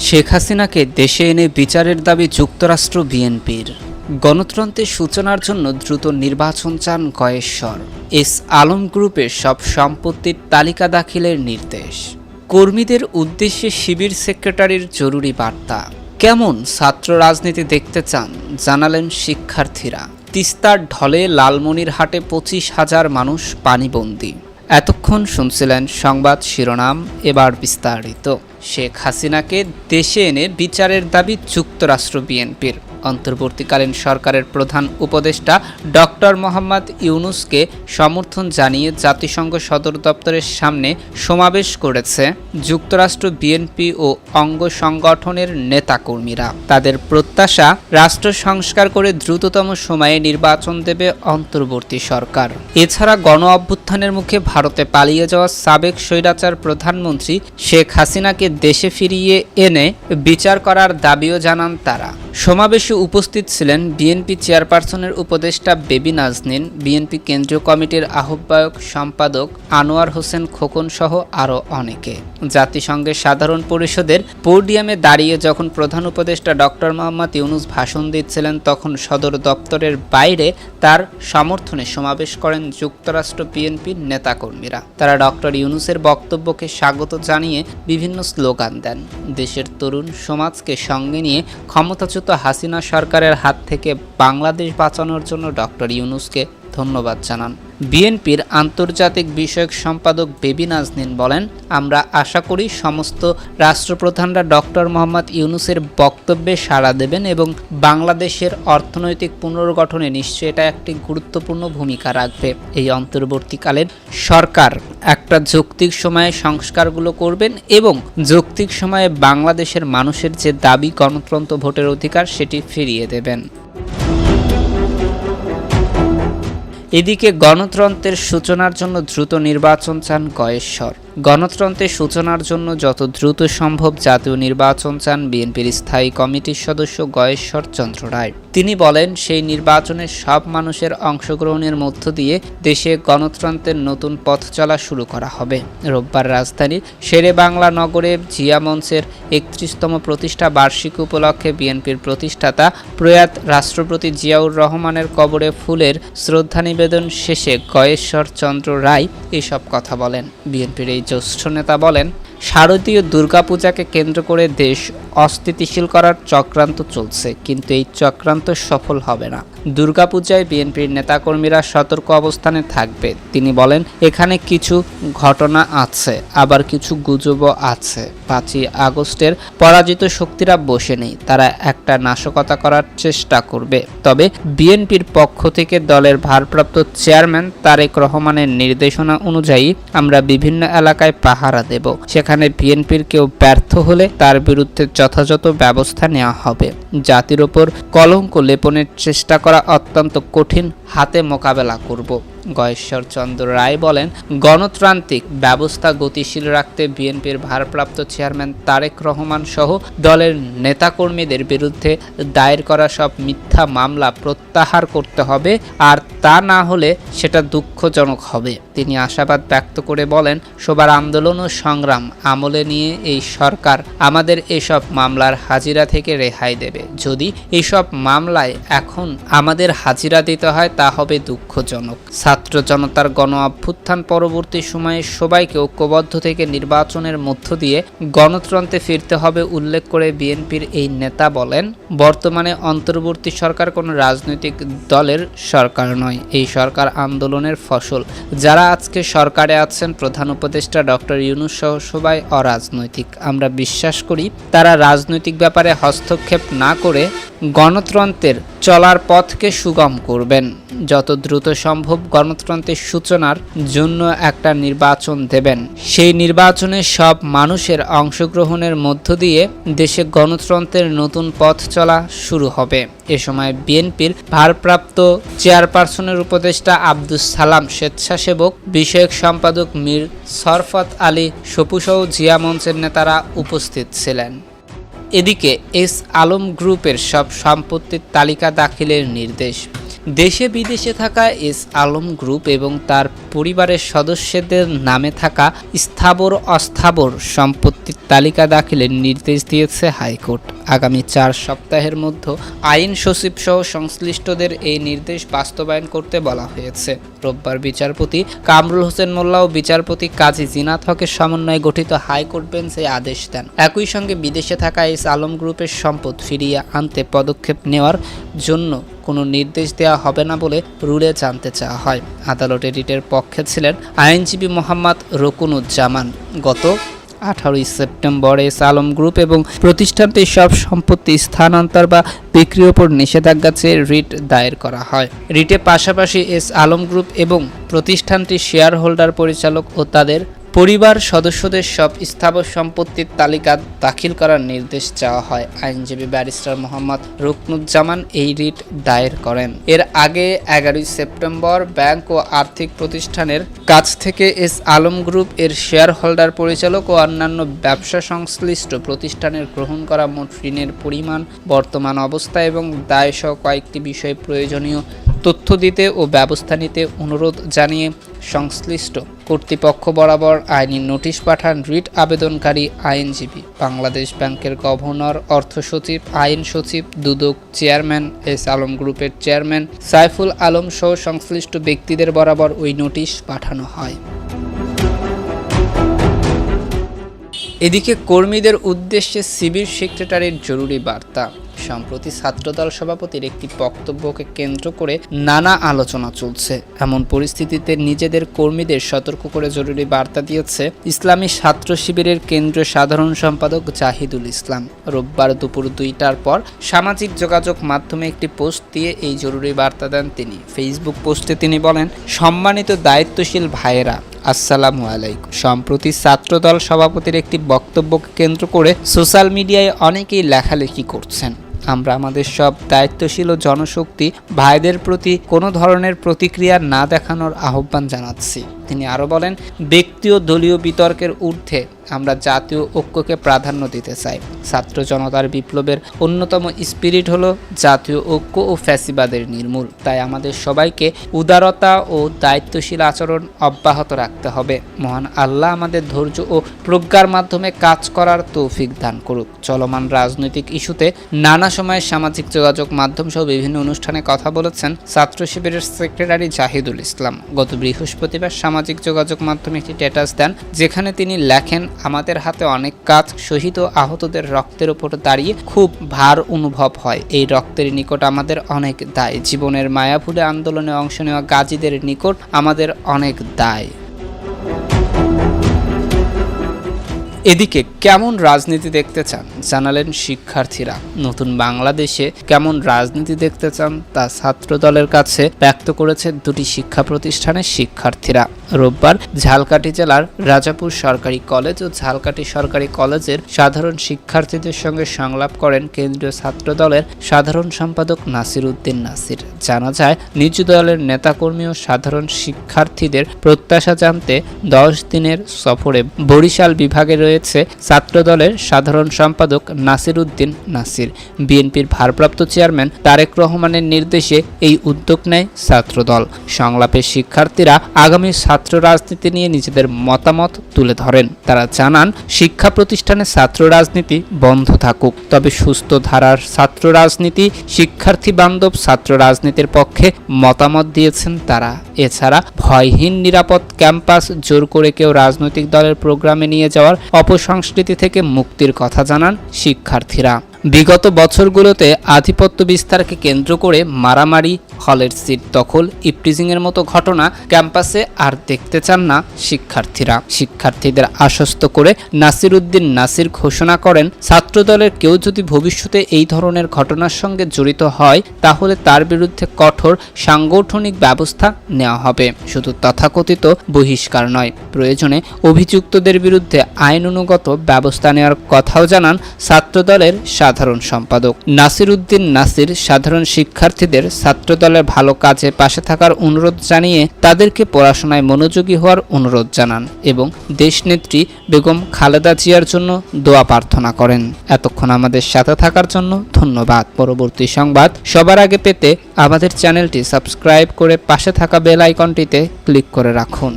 শেখ হাসিনাকে দেশে এনে বিচারের দাবি যুক্তরাষ্ট্র বিএনপির। গণতন্ত্রের সূচনার জন্য দ্রুত নির্বাচন চান গয়েশ্বর। এস আলম গ্রুপের সব সম্পত্তির তালিকা দাখিলের নির্দেশ। কর্মীদের উদ্দেশ্যে শিবির সেক্রেটারির জরুরি বার্তা। কেমন ছাত্র রাজনীতি দেখতে চান জানালেন শিক্ষার্থীরা। তিস্তার ঢলে লালমনিরহাটে 25,000 মানুষ পানিবন্দী। এতক্ষণ শুনছিলেন সংবাদ শিরোনাম, এবার বিস্তারিত। শেখ হাসিনাকে দেশে এনে বিচারের দাবি যুক্তরাষ্ট্র বিএনপির। অন্তর্বর্তীকালীন সরকারের প্রধান উপদেষ্টা ডক্টর মোহাম্মদ ইউনূসকে সমর্থন জানিয়ে জাতিসংঘ সদর দপ্তরের সামনে সমাবেশ করেছে যুক্তরাষ্ট্র বিএনপি ও অঙ্গ সংগঠনের নেতাকর্মীরা। তাদের প্রত্যাশা, রাষ্ট্র সংস্কার করে দ্রুততম সময়ে নির্বাচন দেবে অন্তর্বর্তী সরকার। এছাড়া গণ অভ্যুত্থানের মুখে ভারতে পালিয়ে যাওয়া সাবেক স্বৈরাচার প্রধানমন্ত্রী শেখ হাসিনাকে দেশে ফিরিয়ে এনে বিচার করার দাবিও জানান তারা। সমাবেশে উপস্থিত ছিলেন বিএনপি চেয়ারপারসনের উপদেষ্টা বেবি নাজনীন, বিএনপি কেন্দ্রীয় কমিটির আহ্বায়ক সম্পাদক আনোয়ার হোসেন খোকন সহ আরও অনেকে। জাতিসংঘের সাধারণ পরিষদের পোডিয়ামে দাঁড়িয়ে যখন প্রধান উপদেষ্টা ডক্টর মোহাম্মদ ইউনূস ভাষণ দিচ্ছিলেন, তখন সদর দপ্তরের বাইরে তার সমর্থনে সমাবেশ করেন যুক্তরাষ্ট্র বিএনপির নেতাকর্মীরা। তারা ডক্টর ইউনূসের বক্তব্যকে স্বাগত জানিয়ে বিভিন্ন স্লোগান দেন। দেশের তরুণ সমাজকে সঙ্গে নিয়ে ক্ষমতাচ্যুত হাসিনা সরকারের হাত থেকে বাংলাদেশ বাঁচানোর জন্য ডক্টর ইউনূসকে ধন্যবাদ জানান। বিএনপির আন্তর্জাতিক বিষয়ক সম্পাদক বেবি নাজনীন বলেন, আমরা আশা করি সমস্ত রাষ্ট্রপ্রধানরা ডক্টর মোহাম্মদ ইউনূসের বক্তব্যে সাড়া দেবেন এবং বাংলাদেশের অর্থনৈতিক পুনর্গঠনে নিশ্চয়ই এটা একটি গুরুত্বপূর্ণ ভূমিকা রাখবে। এই অন্তর্বর্তীকালীন সরকার একটা যৌক্তিক সময়ে সংস্কারগুলো করবেন এবং যৌক্তিক সময়ে বাংলাদেশের মানুষের যে দাবি গণতন্ত্র ভোটের অধিকার সেটি ফিরিয়ে দেবেন। এদিকে গণতন্ত্রের সূচনার জন্য দ্রুত নির্বাচন চান গয়েশ্বর। গণতন্ত্রের সূচনার জন্য যত দ্রুত সম্ভব জাতীয় নির্বাচন চান বিএনপির স্থায়ী কমিটির সদস্য গয়েশ্বর চন্দ্র রায়। তিনি বলেন, সেই নির্বাচনে সব মানুষের অংশগ্রহণের মধ্য দিয়ে দেশে গণতন্ত্রের নতুন পথ চলা শুরু করা হবে। রোববার রাজধানীর শেরেবাংলা নগরে জিয়া মঞ্চের 31তম প্রতিষ্ঠা বার্ষিকী উপলক্ষে বিএনপির প্রতিষ্ঠাতা প্রয়াত রাষ্ট্রপতি জিয়াউর রহমানের কবরে ফুলের শ্রদ্ধা নিবেদন শেষে গয়েশ্বর চন্দ্র রায় এসব কথা বলেন। বিএনপির এই জ্যেষ্ঠ নেতা বলেন, শারদীয় দুর্গাপূজাকে কেন্দ্র করে দেশ অস্থিতিশীল করার চক্রান্ত চলছে, কিন্তু এই চক্রান্ত সফল হবে না। দুর্গাপূজায় বিএনপির নেতাকর্মীরা সতর্ক অবস্থানে থাকবে। তিনি বলেন, এখানে কিছু ঘটনা আছে, আবার কিছু গুজবও আছে। 5ই আগস্টের পরাজিত শক্তিরা বসে নেই, তারা একটা নাশকতা করার চেষ্টা করবে। তবে বিএনপির পক্ষ থেকে দলের ভারপ্রাপ্ত চেয়ারম্যান তারেক রহমানের নির্দেশনা অনুযায়ী আমরা বিভিন্ন এলাকায় পাহারা দেব। সেখানে বিএনপির কেউ ব্যর্থ হলে তার বিরুদ্ধে যথাযথ ব্যবস্থা নেওয়া হবে। জাতির ওপর কলঙ্ক লেপনের চেষ্টা করা অত্যন্ত কঠিন, হাতে মোকাবেলা করব। গয়েশ্বর চন্দ্র রায় বলেন, গণতান্ত্রিক ব্যবস্থা গতিশীল রাখতে বিএনপির ভারপ্রাপ্ত চেয়ারম্যান তারেক রহমান সহ দলের নেতাকর্মীদের বিরুদ্ধে দায়ের করা সব মিথ্যা মামলা প্রত্যাহার করতে হবে, আর তা না হলে সেটা দুঃখজনক হবে। তিনি আশাবাদ ব্যক্ত করে বলেন, সবার আন্দোলন ও সংগ্রাম আমলে নিয়ে এই সরকার আমাদের এসব মামলার হাজিরা থেকে রেহাই দেবে। যদি এইসব মামলায় এখন আমাদের হাজিরা দিতে হয় তা হবে দুঃখজনক। ছাত্র জনতার গণ অভ্যুত্থান পরবর্তী সময়ে সবাইকে ঐক্যবদ্ধ থেকে নির্বাচনের মধ্য দিয়ে গণতন্ত্রে ফিরতে হবে উল্লেখ করে বিএনপির এই নেতা বলেন, বর্তমানে অন্তর্বর্তী সরকার কোনো রাজনৈতিক দলের সরকার নয়। এই সরকার আন্দোলনের ফসল। যারা আজকে সরকারে আছেন, প্রধান উপদেষ্টা ডক্টর ইউনূস সহ সবাই অরাজনৈতিক। আমরা বিশ্বাস করি তারা রাজনৈতিক ব্যাপারে হস্তক্ষেপ না করে গণতন্ত্রের চলার পথকে সুগম করবেন। যত দ্রুত সম্ভব গণতন্ত্রের সূচনার জন্য একটা নির্বাচন দেবেন। সেই নির্বাচনে সব মানুষের অংশগ্রহণের মধ্য দিয়ে দেশে গণতন্ত্রের নতুন পথ চলা শুরু হবে। এ সময় বিএনপির ভারপ্রাপ্ত চেয়ারপারসনের উপদেষ্টা আব্দুস সালাম, স্বেচ্ছাসেবক বিষয়ক সম্পাদক মীর শরফত আলী সপুসহ জিয়া মঞ্চের নেতারা উপস্থিত ছিলেন। এদিকে এস আলম গ্রুপের সব সম্পত্তির তালিকা দাখিলের নির্দেশ। দেশে বিদেশে থাকা এস আলম গ্রুপ এবং তার পরিবারের সদস্যদের নামে থাকা স্থাবর অস্থাবর সম্পত্তির তালিকা দাখিলের নির্দেশ দিয়েছে হাইকোর্ট। আগামী 4 সপ্তাহের মধ্যে আইন সচিব সহ সংশ্লিষ্টদের এই নির্দেশ বাস্তবায়ন করতে বলা হয়েছে। রোববার বিচারপতি কামরুল হোসেন মোল্লা ও বিচারপতি কাজী জিনাত হকের সমন্বয়ে গঠিত হাইকোর্ট বেঞ্চ এই আদেশ দেন। একই সঙ্গে বিদেশে থাকা এস আলম গ্রুপের সম্পদ ফিরিয়ে আনতে পদক্ষেপ নেওয়ার জন্য কোনো নির্দেশ দেওয়া হবে না বলে রুলে জানতে চাওয়া হয়। আদালতে রিটের পক্ষে ছিলেন আইনজীবী মোহাম্মদ রকুনুজ্জামান। গত 18 সেপ্টেম্বর এস আলম গ্রুপ এবং প্রতিষ্ঠানটির সব সম্পত্তি স্থানান্তর বা বিক্রির উপর নিষেধাজ্ঞা চেয়ে রিট দায়ের করা হয়। রিটে পাশাপাশি এস আলম গ্রুপ এবং প্রতিষ্ঠানটির শেয়ার হোল্ডার পরিচালক ও তাদের পরিবার সদস্যদের সব স্থাবর সম্পত্তির তালিকা দাখিল করার নির্দেশ চাওয়া হয়। আইনজীবী ব্যারিস্টার মোহাম্মদ রুকনুজ্জামান এই রিট দায়ের করেন। এর আগে 11 সেপ্টেম্বর ব্যাংক ও আর্থিক প্রতিষ্ঠানের কাছ থেকে এস আলম গ্রুপ এর শেয়ার হোল্ডার পরিচালক ও অন্যান্য ব্যবসা সংশ্লিষ্ট প্রতিষ্ঠানের গ্রহণ করা মোট ঋণের পরিমাণ, বর্তমান অবস্থা এবং দায়সহ কয়েকটি বিষয়ে প্রয়োজনীয় তথ্য দিতে ও ব্যবস্থা নিতে অনুরোধ জানিয়ে সংশ্লিষ্ট কর্তৃপক্ষ বরাবর আইনি নোটিশ পাঠান রিট আবেদনকারী আইনজীবী, বাংলাদেশ ব্যাংকের গভর্নর, অর্থ সচিব, আইন সচিব, দুদক চেয়ারম্যান, এস আলম গ্রুপের চেয়ারম্যান সাইফুল আলম সহ সংশ্লিষ্ট ব্যক্তিদের বরাবর ওই নোটিশ পাঠানো হয়। এদিকে কর্মীদের উদ্দেশ্যে শিবির সেক্রেটারির জরুরি বার্তা। সম্প্রতি ছাত্রদল সভাপতির একটি বক্তব্যকে কেন্দ্র করে নানা আলোচনা চলছে। এমন পরিস্থিতিতে নিজেদের কর্মীদের সতর্ক করে জরুরি বার্তা দিয়েছে ইসলামী ছাত্র শিবিরের কেন্দ্রীয় সাধারণ সম্পাদক জাহিদুল ইসলাম। রোববার দুপুর 2টার পর সামাজিক যোগাযোগ মাধ্যমে একটি পোস্ট দিয়ে এই জরুরি বার্তা দেন তিনি। ফেসবুক পোস্টে তিনি বলেন, সম্মানিত দায়িত্বশীল ভাইয়েরা, আসসালামু আলাইকুম। সম্প্রতি ছাত্রদল সভাপতির একটি বক্তব্যকে কেন্দ্র করে সোশ্যাল মিডিয়ায় অনেকেই লেখালেখি করছেন। আমরা আমাদের সব দায়িত্বশীল ও জনশক্তি ভাইদের প্রতি কোনো ধরনের প্রতিক্রিয়া না দেখানোর আহ্বান জানাচ্ছি। তিনি আরও বলেন, ব্যক্তি ও দলীয় বিতর্কের ঊর্ধ্বে আমরা জাতীয় ঐক্যকে প্রাধান্য দিতে চাই। ছাত্র জনতার বিপ্লবের অন্যতম স্পিরিট হলো জাতীয় ঐক্য ও ফ্যাসিবাদের নির্মূল। তাই আমাদের সবাইকে উদারতা ও দায়িত্বশীল আচরণ অব্যাহত রাখতে হবে। মহান আল্লাহ আমাদের ধৈর্য ও প্রজ্ঞার মাধ্যমে কাজ করার তৌফিক দান করুক। চলমান রাজনৈতিক ইস্যুতে নানা সময়ে সামাজিক যোগাযোগ মাধ্যম সহ বিভিন্ন অনুষ্ঠানে কথা বলেছেন ছাত্র শিবিরের সেক্রেটারি জাহিদুল ইসলাম। গত বৃহস্পতিবার সামাজিক যোগাযোগ মাধ্যমে একটি স্ট্যাটাস দেন, যেখানে তিনি লেখেন, আমাদের হাতে অনেক কাজ, শহীদ ও আহতদের রক্তের উপর দাঁড়িয়ে খুব ভার অনুভব হয়। এই রক্তের নিকট আমাদের অনেক দায়। জীবনের মায়াভুলে আন্দোলনে অংশ নেওয়া গাজীদের নিকট আমাদের অনেক দায়। এদিকে কেমন রাজনীতি দেখতে চান জানালেন শিক্ষার্থীরা। নতুন বাংলাদেশে কেমন রাজনীতি দেখতে চান তা ছাত্রদলের কাছে ব্যক্ত করেছে দুটি শিক্ষা প্রতিষ্ঠানের শিক্ষার্থীরা। রোববার ঝালকাঠি জেলার রাজাপুর সরকারি কলেজ ও ঝালকাঠি সরকারি কলেজের সাধারণ শিক্ষার্থীদের সঙ্গে সংলাপ করেন কেন্দ্রীয় ছাত্রদলের সাধারণ সম্পাদক নাসির উদ্দিন নাসির। জানা যায়, নিজ দলের নেতাকর্মী ও সাধারণ শিক্ষার্থীদের প্রত্যাশা জানতে 10 দিনের সফরে বরিশাল বিভাগে রয়েছে ছাত্রদলের সাধারণ সম্পাদক নাসির উদ্দিন নাসির। বিএনপির ভারপ্রাপ্ত চেয়ারম্যান তারেক রহমানের নির্দেশে এই উদ্যোগ নেয় ছাত্রদল। সংলাপে শিক্ষার্থীরা আগামী ছাত্র রাজনীতি নিয়ে নিজেদের মতামত তুলে ধরেন। তারা জানান, শিক্ষা প্রতিষ্ঠানে ছাত্র রাজনীতি বন্ধ থাকুক, তবে সুস্থ ধারার ছাত্র রাজনীতি, শিক্ষার্থী বান্ধব ছাত্র রাজনীতির পক্ষে মতামত দিয়েছেন তারা। এছাড়া ভয়হীন নিরাপদ ক্যাম্পাস, জোর করে কেউ রাজনৈতিক দলের প্রোগ্রামে নিয়ে যাওয়ার অপসংস্কৃতি থেকে মুক্তির কথা জানান শিক্ষার্থীরা। বিগত বছরগুলোতে আধিপত্য বিস্তারকে কেন্দ্র করে মারামারি, হলের সিট দখল, ইপটিজিংয়ের মতো ঘটনা ক্যাম্পাসে আর দেখতে চান না শিক্ষার্থীরা। শিক্ষার্থীদের আশ্বস্ত করে নাসির উদ্দিন নাসির ঘোষণা করেন, ছাত্রদলের কেউ যদি ভবিষ্যতে এই ধরনের ঘটনার সঙ্গে জড়িত হয় তাহলে তার বিরুদ্ধে কঠোর সাংগঠনিক ব্যবস্থা নেওয়া হবে। শুধু তথাকথিত বহিষ্কার নয়, প্রয়োজনে অভিযুক্তদের বিরুদ্ধে আইনানুগত ব্যবস্থা নেওয়ার কথাও জানান ছাত্রদলের সাধারণ সম্পাদক নাসির উদ্দিন নাসির। সাধারণ শিক্ষার্থীদের ছাত্রদলের দলের ভালো কাজে পাশে থাকার অনুরোধ জানিয়ে তাদেরকে পড়াশোনায় মনোযোগী হওয়ার অনুরোধ জানান এবং দেশনেত্রী বেগম খালেদা জিয়ার জন্য দোয়া প্রার্থনা করেন। এতক্ষণ আমাদের সাথে থাকার জন্য ধন্যবাদ। পরবর্তী সংবাদ সবার আগে পেতে আমাদের চ্যানেলটি সাবস্ক্রাইব করে পাশে থাকা বেল আইকনটিতে ক্লিক করে রাখুন।